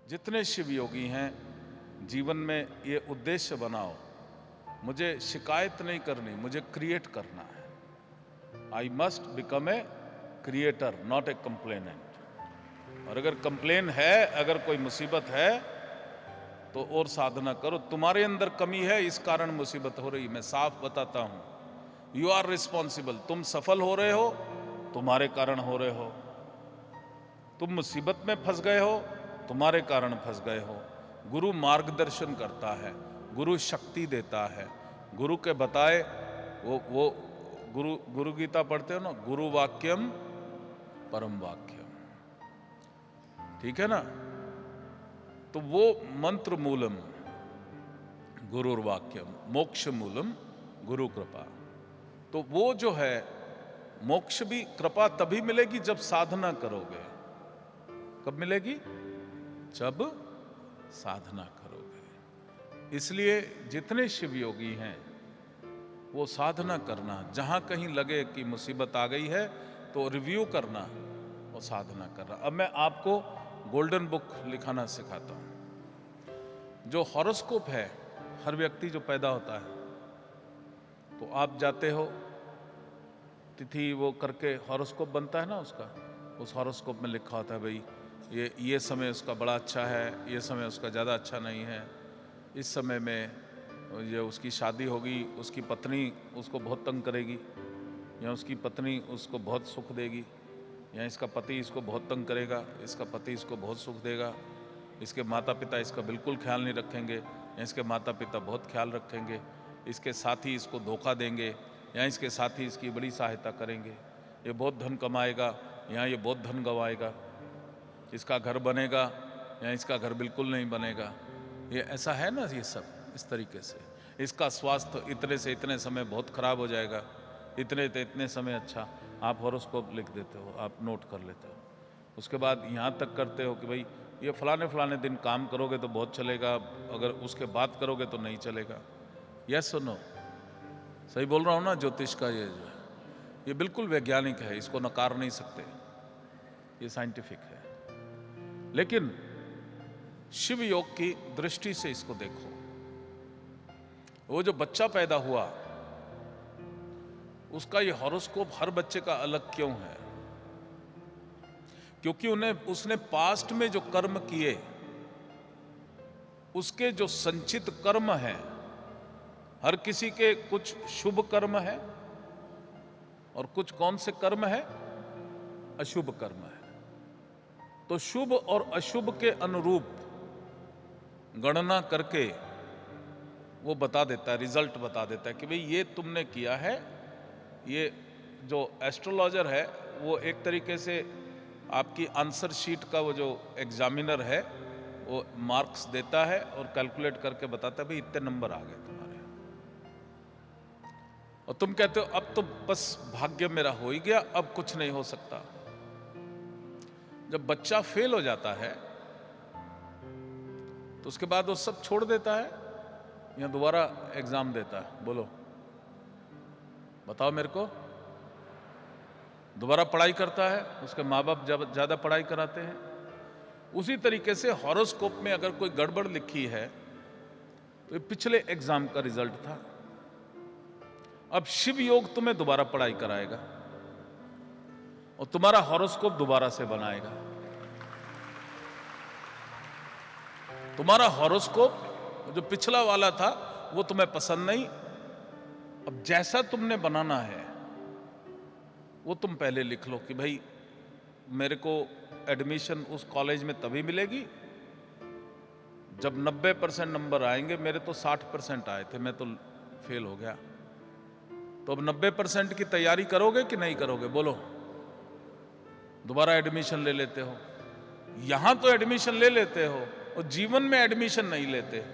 जितने शिव योगी हैं, जीवन में ये उद्देश्य बनाओ, मुझे शिकायत नहीं करनी, मुझे क्रिएट करना है। I must become a creator, not a complainant. और अगर कंप्लेन है, अगर कोई मुसीबत है, तो और साधना करो। तुम्हारे अंदर कमी है, इस कारण मुसीबत हो रही। मैं साफ बताता हूं, यू आर रिस्पॉन्सिबल। तुम सफल हो रहे हो, तुम्हारे कारण हो रहे हो। तुम मुसीबत में फंस गए हो, तुम्हारे कारण फंस गए हो। गुरु मार्गदर्शन करता है, गुरु शक्ति देता है, गुरु के बताए वो गुरु गीता पढ़ते हो ना, गुरु वाक्यम परम वाक्यम, ठीक है ना। तो वो मंत्र मूलम गुरुर्वाक्यम, मोक्ष मूलम गुरु कृपा। तो वो जो है मोक्ष भी कृपा तभी मिलेगी जब साधना करोगे। कब मिलेगी? जब साधना करोगे। इसलिए जितने शिव योगी हैं वो साधना करना, जहां कहीं लगे कि मुसीबत आ गई है तो रिव्यू करना और साधना करना। अब मैं आपको गोल्डन बुक लिखाना सिखाता हूं। जो हॉरोस्कोप है, हर व्यक्ति जो पैदा होता है, तो आप जाते हो तिथि वो करके हॉरोस्कोप बनता है ना उसका, उस हॉरोस्कोप में लिखा होता है भाई ये समय उसका बड़ा अच्छा है, ये समय उसका ज़्यादा अच्छा नहीं है, इस समय में ये उसकी शादी होगी, उसकी पत्नी उसको बहुत तंग करेगी, या उसकी पत्नी उसको बहुत सुख देगी, या इसका पति इसको बहुत तंग करेगा, इसका पति इसको बहुत सुख देगा, इसके माता पिता इसका बिल्कुल ख्याल नहीं रखेंगे, या इसके माता पिता बहुत ख्याल रखेंगे, इसके साथी इसको धोखा देंगे, या इसके साथी इसकी बड़ी सहायता करेंगे, ये बहुत धन कमाएगा, या ये बहुत धन गंवाएगा, इसका घर बनेगा या इसका घर बिल्कुल नहीं बनेगा। ये ऐसा है ना, ये सब इस तरीके से। इसका स्वास्थ्य इतने से इतने समय बहुत खराब हो जाएगा, इतने से इतने समय अच्छा। आप हॉरोस्कोप लिख देते हो, आप नोट कर लेते हो। उसके बाद यहाँ तक करते हो कि भाई ये फलाने फलाने दिन काम करोगे तो बहुत चलेगा, अगर उसके बाद करोगे तो नहीं चलेगा। यस सुनो, सही बोल रहा हूँ ना? ज्योतिष का ये जो है, ये बिल्कुल वैज्ञानिक है, इसको नकार नहीं सकते, ये साइंटिफिक है। लेकिन शिव योग की दृष्टि से इसको देखो। वो जो बच्चा पैदा हुआ, उसका ये हॉरोस्कोप हर बच्चे का अलग क्यों है? क्योंकि उसने पास्ट में जो कर्म किए, उसके जो संचित कर्म हैं, हर किसी के कुछ शुभ कर्म है और कुछ कौन से कर्म है? अशुभ कर्म है। तो शुभ और अशुभ के अनुरूप गणना करके वो बता देता है, रिजल्ट बता देता है कि भाई ये तुमने किया है। ये जो एस्ट्रोलॉजर है वो एक तरीके से आपकी आंसर शीट का वो जो एग्जामिनर है वो मार्क्स देता है और कैलकुलेट करके बताता है भाई इतने नंबर आ गए तुम्हारे। और तुम कहते हो अब तो बस भाग्य मेरा हो ही गया, अब कुछ नहीं हो सकता। जब बच्चा फेल हो जाता है तो उसके बाद वो सब छोड़ देता है या दोबारा एग्जाम देता है? बोलो, बताओ मेरे को। दोबारा पढ़ाई करता है, उसके माँ बाप ज्यादा पढ़ाई कराते हैं। उसी तरीके से हॉरोस्कोप में अगर कोई गड़बड़ लिखी है तो ये पिछले एग्जाम का रिजल्ट था। अब शिव योग तुम्हें दोबारा पढ़ाई कराएगा और तुम्हारा हॉरोस्कोप दोबारा से बनाएगा। तुम्हारा हॉरोस्कोप जो पिछला वाला था वो तुम्हें पसंद नहीं, अब जैसा तुमने बनाना है वो तुम पहले लिख लो कि भाई मेरे को एडमिशन उस कॉलेज में तभी मिलेगी जब 90% नंबर आएंगे। मेरे तो 60% आए थे, मैं तो फेल हो गया। तो अब 90% की तैयारी करोगे कि नहीं करोगे? बोलो। दोबारा एडमिशन ले लेते हो, यहां तो एडमिशन ले लेते हो और जीवन में एडमिशन नहीं लेते।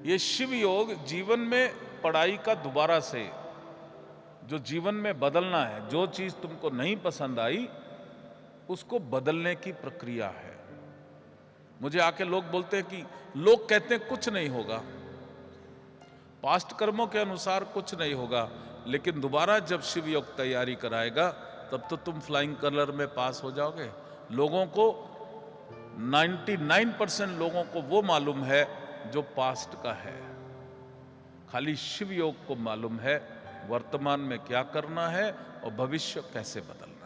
ये शिव योग जीवन में पढ़ाई का दोबारा से जो जीवन में बदलना है, जो चीज तुमको नहीं पसंद आई उसको बदलने की प्रक्रिया है। मुझे आके लोग बोलते हैं कि लोग कहते हैं कुछ नहीं होगा, पास्ट कर्मों के अनुसार कुछ नहीं होगा, लेकिन दोबारा जब शिव योग तैयारी कराएगा तब तो तुम फ्लाइंग कलर में पास हो जाओगे। लोगों को 99% लोगों को वो मालूम है जो पास्ट का है। खाली शिव योग को मालूम है वर्तमान में क्या करना है और भविष्य कैसे बदलना है।